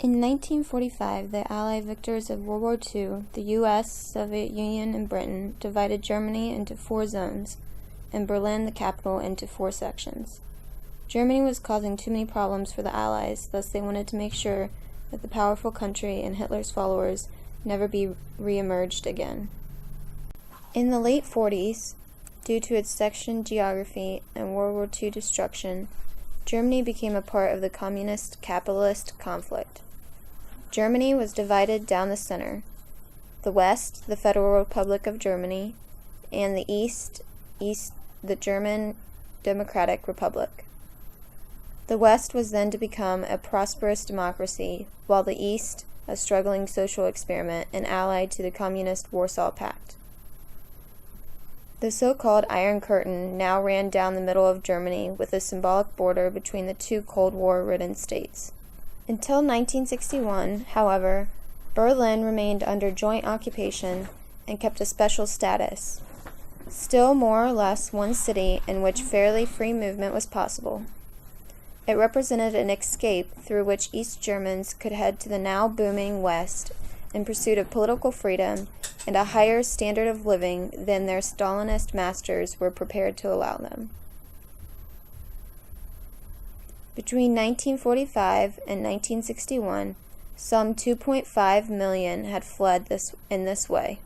In 1945, the Allied victors of World War II, the U.S., Soviet Union, and Britain, divided Germany into 4 zones, and Berlin, the capital, into 4 sections. Germany was causing too many problems for the Allies, thus they wanted to make sure that the powerful country and Hitler's followers never be re-emerged again. In the late 40s, due to its section geography and World War II destruction, Germany became a part of the communist-capitalist conflict. Germany was divided down the center. The West, the Federal Republic of Germany, and the East, the German Democratic Republic. The West was then to become a prosperous democracy, while the East, a struggling social experiment and allied to the Communist Warsaw Pact. The so-called Iron Curtain now ran down the middle of Germany with a symbolic border between the 2 Cold War-ridden states. Until 1961, however, Berlin remained under joint occupation and kept a special status, still more or less one city in which fairly free movement was possible. It represented an escape through which East Germans could head to the now booming West in pursuit of political freedom and a higher standard of living than their Stalinist masters were prepared to allow them. Between 1945 and 1961, some 2.5 million had fled in this way.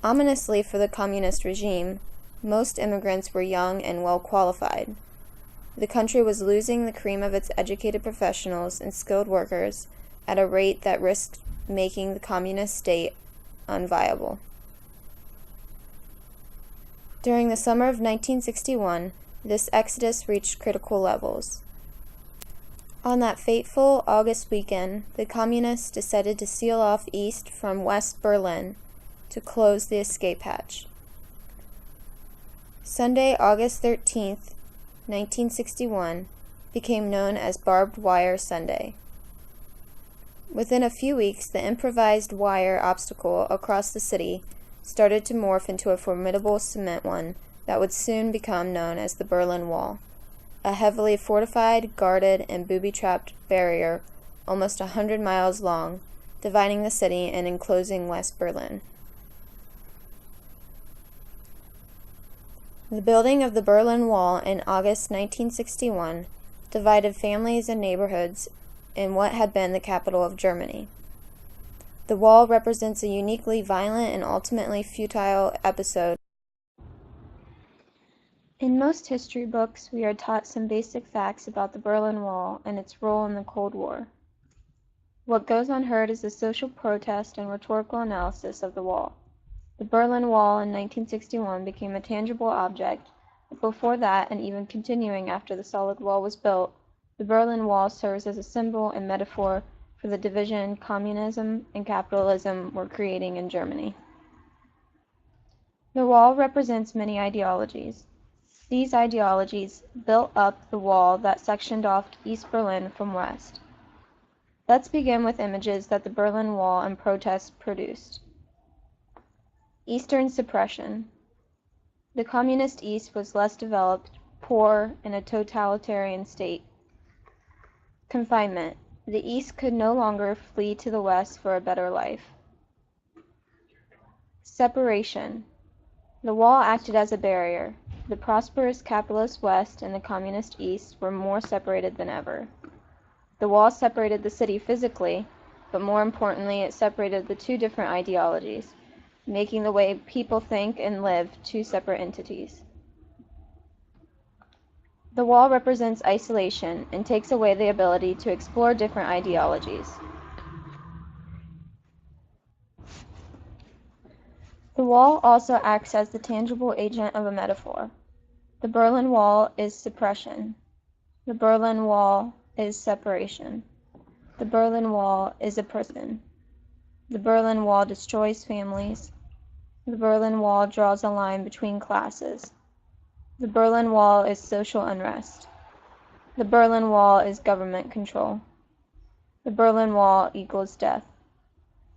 Ominously for the communist regime, most immigrants were young and well qualified. The country was losing the cream of its educated professionals and skilled workers at a rate that risked making the communist state unviable. During the summer of 1961, this exodus reached critical levels. On that fateful August weekend, the communists decided to seal off east from West Berlin to close the escape hatch. Sunday, August 13th, 1961, became known as Barbed Wire Sunday. Within a few weeks, the improvised wire obstacle across the city started to morph into a formidable cement one that would soon become known as the Berlin Wall, a heavily fortified, guarded, and booby-trapped barrier almost 100 miles long, dividing the city and enclosing West Berlin. The building of the Berlin Wall in August 1961 divided families and neighborhoods in what had been the capital of Germany. The wall represents a uniquely violent and ultimately futile episode. In most history books, we are taught some basic facts about the Berlin Wall and its role in the Cold War. What goes unheard is the social protest and rhetorical analysis of the wall. The Berlin Wall in 1961 became a tangible object, but before that, and even continuing after the solid wall was built, the Berlin Wall serves as a symbol and metaphor for the division communism and capitalism were creating in Germany. The wall represents many ideologies. These ideologies built up the wall that sectioned off East Berlin from West. Let's begin with images that the Berlin Wall and protests produced. Eastern suppression. The communist East was less developed, poor, and a totalitarian state. Confinement. The East could no longer flee to the West for a better life. Separation. The wall acted as a barrier. The prosperous capitalist West and the communist East were more separated than ever. The wall separated the city physically, but more importantly, it separated the 2 different ideologies, making the way people think and live 2 separate entities. The wall represents isolation and takes away the ability to explore different ideologies. The wall also acts as the tangible agent of a metaphor. The Berlin Wall is suppression. The Berlin Wall is separation. The Berlin Wall is a prison. The Berlin Wall destroys families. The Berlin Wall draws a line between classes. The Berlin Wall is social unrest. The Berlin Wall is government control. The Berlin Wall equals death.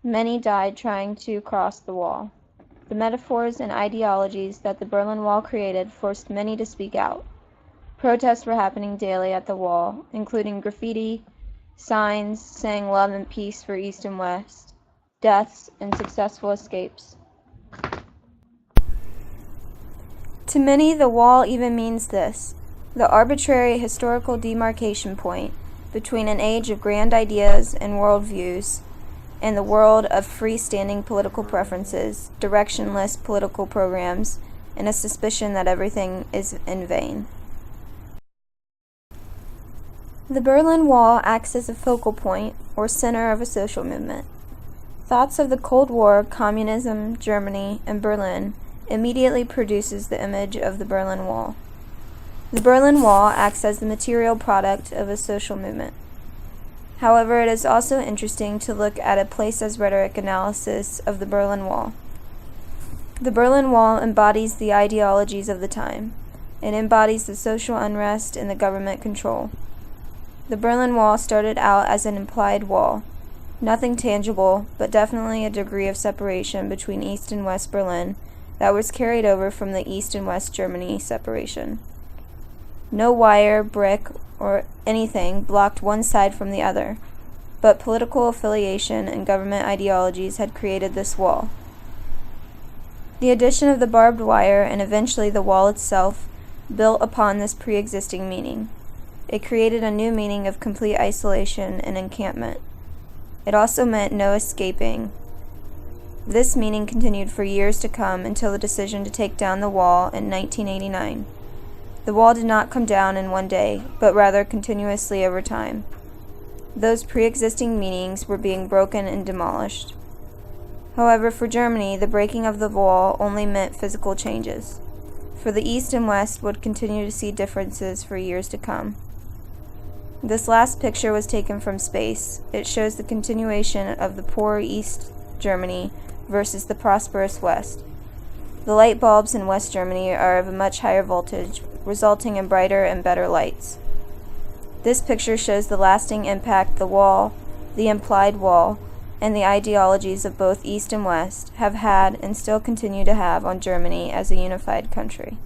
Many died trying to cross the wall. The metaphors and ideologies that the Berlin Wall created forced many to speak out. Protests were happening daily at the wall, including graffiti, signs saying love and peace for East and West, deaths, and successful escapes. To many, the wall even means this: the arbitrary historical demarcation point between an age of grand ideas and worldviews and the world of freestanding political preferences, directionless political programs, and a suspicion that everything is in vain. The Berlin Wall acts as a focal point, or center of a social movement. Thoughts of the Cold War, communism, Germany, and Berlin immediately produces the image of the Berlin Wall. The Berlin Wall acts as the material product of a social movement. However, it is also interesting to look at a place-as rhetoric analysis of the Berlin Wall. The Berlin Wall embodies the ideologies of the time. It embodies the social unrest and the government control. The Berlin Wall started out as an implied wall, nothing tangible, but definitely a degree of separation between East and West Berlin that was carried over from the East and West Germany separation. No wire, brick, or anything blocked one side from the other, but political affiliation and government ideologies had created this wall. The addition of the barbed wire and eventually the wall itself built upon this pre-existing meaning. It created a new meaning of complete isolation and encampment. It also meant no escaping. This meaning continued for years to come until the decision to take down the wall in 1989. The wall did not come down in one day, but rather continuously over time. Those pre-existing meanings were being broken and demolished. However, for Germany, the breaking of the wall only meant physical changes. For the East and West would continue to see differences for years to come. This last picture was taken from space. It shows the continuation of the poor East Germany versus the prosperous West. The light bulbs in West Germany are of a much higher voltage, resulting in brighter and better lights. This picture shows the lasting impact the wall, the implied wall, and the ideologies of both East and West have had and still continue to have on Germany as a unified country.